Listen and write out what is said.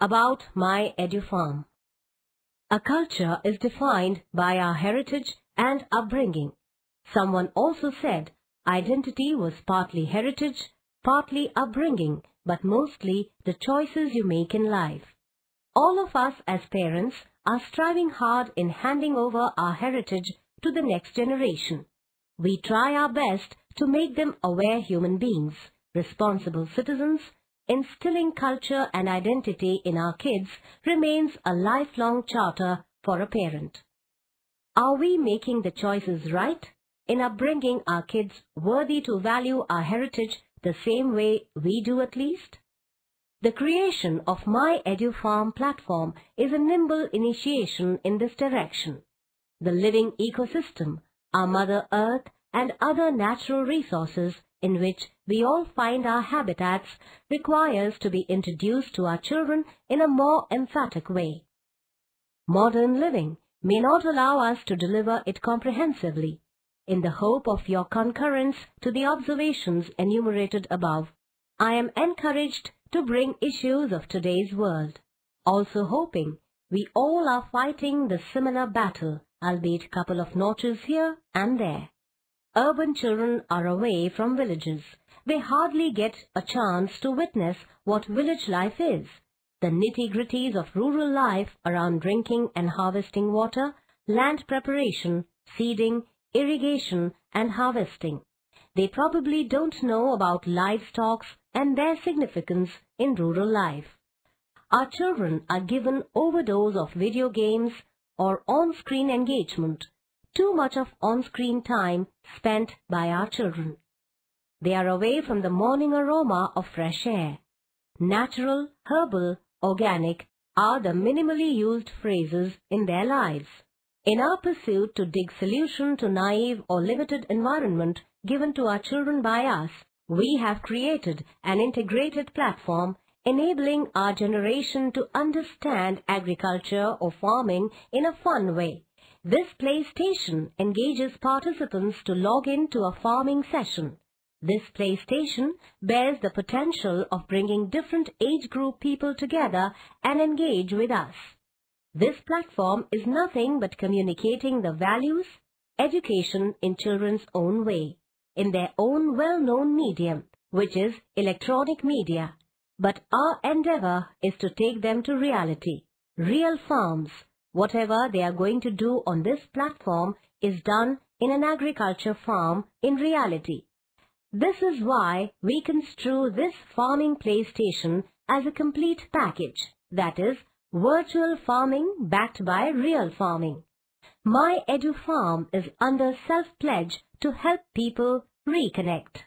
About My EduFarm. A culture is defined by our heritage and upbringing. Someone also said identity was partly heritage, partly upbringing, but mostly the choices you make in life. All of us as parents are striving hard in handing over our heritage to the next generation. We try our best to make them aware human beings, responsible citizens. Instilling culture and identity in our kids remains a lifelong charter for a parent. Are we making the choices right in upbringing our kids worthy to value our heritage the same way we do at least? The creation of My EduFarm platform is a nimble initiation in this direction. The living ecosystem, our Mother Earth and other natural resources in which we all find our habitats requires to be introduced to our children in a more emphatic way. Modern living may not allow us to deliver it comprehensively. In the hope of your concurrence to the observations enumerated above, I am encouraged to bring issues of today's world, also hoping we all are fighting the similar battle, albeit couple of notches here and there. Urban children are away from villages. They hardly get a chance to witness what village life is, the nitty-gritties of rural life around drinking and harvesting water, land preparation, seeding, irrigation and harvesting. They probably don't know about livestock and their significance in rural life. Our children are given overdose of video games or on-screen engagement. Too much of on-screen time spent by our children. They are away from the morning aroma of fresh air. Natural, herbal, organic are the minimally used phrases in their lives. In our pursuit to dig solution to naive or limited environment given to our children by us, we have created an integrated platform enabling our generation to understand agriculture or farming in a fun way. This PlayStation engages participants to log in to a farming session. This PlayStation bears the potential of bringing different age group people together and engage with us. This platform is nothing but communicating the values, education in children's own way, in their own well-known medium, which is electronic media. But our endeavor is to take them to reality, real farms. Whatever they are going to do on this platform is done in an agriculture farm in reality. This is why we construe this farming PlayStation as a complete package, that is, virtual farming backed by real farming. My EduFarm is under self-pledge to help people reconnect.